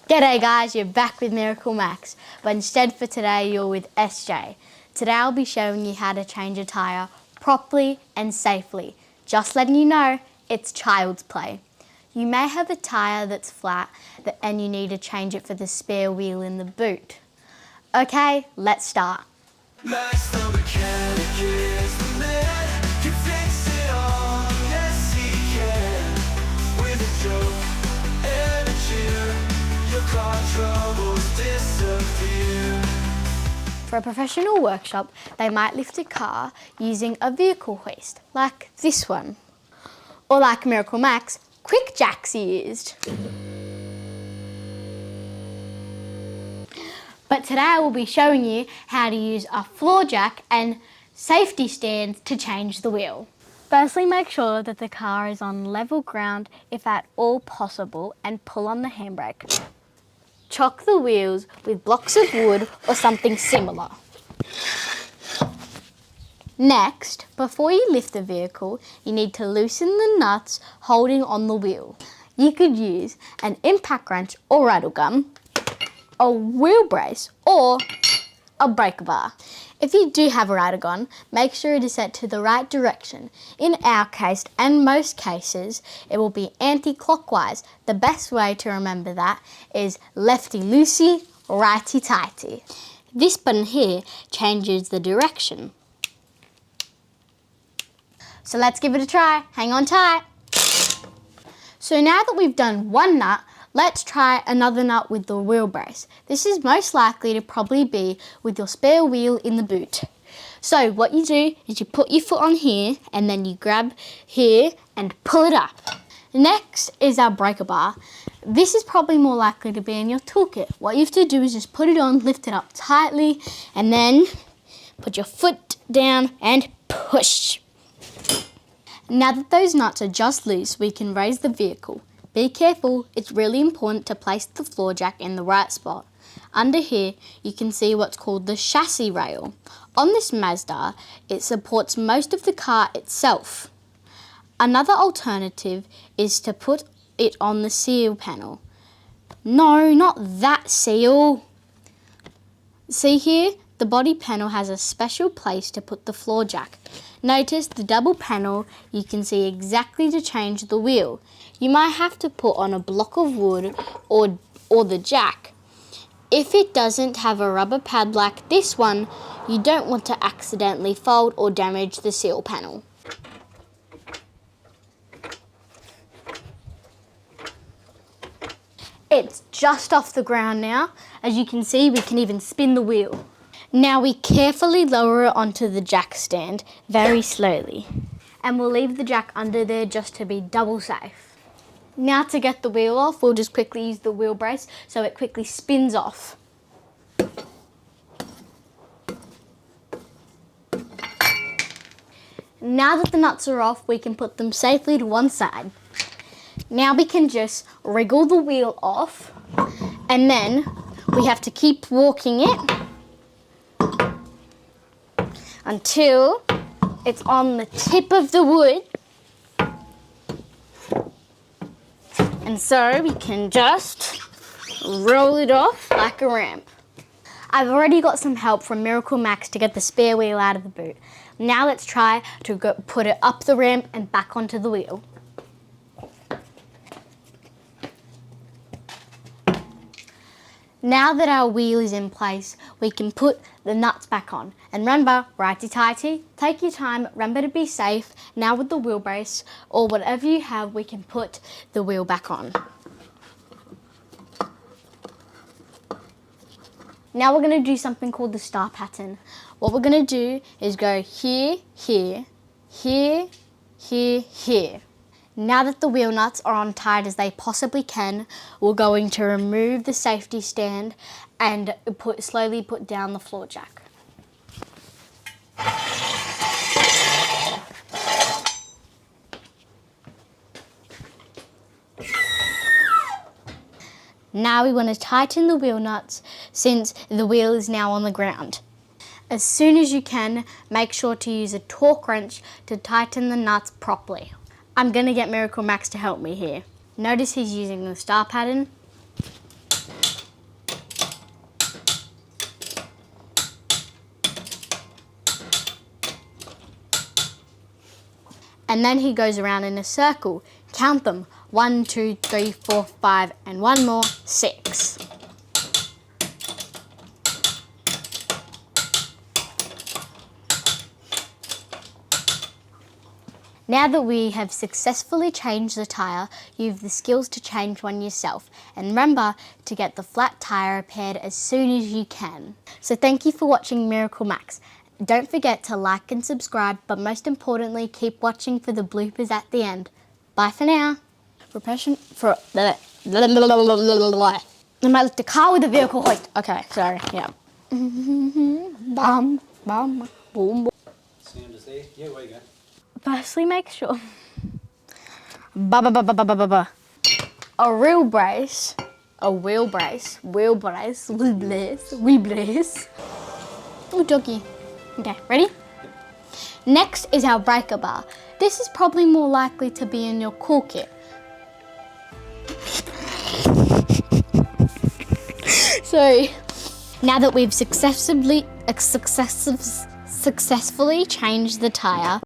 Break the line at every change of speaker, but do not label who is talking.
G'day guys, you're back with MiracleMAX, but instead for today you're with SJ. Today I'll be showing you how to change a tyre properly and safely. Just letting you know, it's child's play. You may have a tyre that's flat and you need to change it for the spare wheel in the boot. Okay, let's start.
Max the mechanic is the man, can fix it all, yes he can. With a joke and a cheer, your car troubles disappear.
For a professional workshop, they might lift a car using a vehicle hoist, like this one. Or like MiracleMAX, quick jacks used. But today I will be showing you how to use a floor jack and safety stands to change the wheel. Firstly, make sure that the car is on level ground if at all possible and pull on the handbrake. Chock the wheels with blocks of wood or something similar. Next, before you lift the vehicle, you need to loosen the nuts holding on the wheel. You could use an impact wrench or rattle gun, a wheel brace or a breaker bar. If you do have a rattle gun, make sure it is set to the right direction. In our case and most cases, it will be anti-clockwise. The best way to remember that is lefty loosey, righty tighty. This button here changes the direction. So let's give it a try. Hang on tight. So now that we've done one nut, let's try another nut with the wheel brace. This is most likely to probably be with your spare wheel in the boot. So what you do is you put your foot on here and then you grab here and pull it up. Next is our breaker bar. This is probably more likely to be in your toolkit. What you have to do is just put it on, lift it up tightly, and then put your foot down and push. Now that those nuts are just loose, we can raise the vehicle. Be careful, it's really important to place the floor jack in the right spot. Under here, you can see what's called the chassis rail. On this Mazda, it supports most of the car itself. Another alternative is to put it on the seal panel. No, not that seal. See here? The body panel has a special place to put the floor jack. Notice the double panel, you can see exactly to change the wheel. You might have to put on a block of wood or the jack. If it doesn't have a rubber pad like this one, you don't want to accidentally fold or damage the seal panel. It's just off the ground now. As you can see, we can even spin the wheel. Now we carefully lower it onto the jack stand, very slowly. And we'll leave the jack under there just to be double safe. Now to get the wheel off, we'll just quickly use the wheel brace so it quickly spins off. Now that the nuts are off, we can put them safely to one side. Now we can just wriggle the wheel off, and then we have to keep walking it until it's on the tip of the wood. And so we can just roll it off like a ramp. I've already got some help from MiracleMAX to get the spare wheel out of the boot. Now let's try to put it up the ramp and back onto the wheel. Now that our wheel is in place, we can put the nuts back on. And remember, righty-tighty, take your time, remember to be safe. Now with the wheel brace, or whatever you have, we can put the wheel back on. Now we're going to do something called the star pattern. What we're going to do is go here, here, here, here, here. Now that the wheel nuts are on tight as they possibly can, we're going to remove the safety stand and slowly put down the floor jack. Now we want to tighten the wheel nuts since the wheel is now on the ground. As soon as you can, make sure to use a torque wrench to tighten the nuts properly. I'm going to get MiracleMAX to help me here. Notice he's using the star pattern. And then he goes around in a circle. Count them. 1, 2, 3, 4, 5, and one more, 6. Now that we have successfully changed the tyre, you have the skills to change one yourself. And remember to get the flat tyre repaired as soon as you can. So thank you for watching MiracleMAX. Don't forget to like and subscribe, but most importantly, keep watching for the bloopers at the end. Bye for now. Repression for... I might lift a car with a vehicle hoist. Okay, sorry, yeah. Bum, bum, boom, boom.
Sam to say, yeah, where you go?
Firstly, make sure. A real brace. A wheel brace. Wheel brace. Wheel brace. Wheel brace. Ooh, doggy. Okay, ready? Next is our breaker bar. This is probably more likely to be in your cool kit. So, now that we've successfully changed the tyre,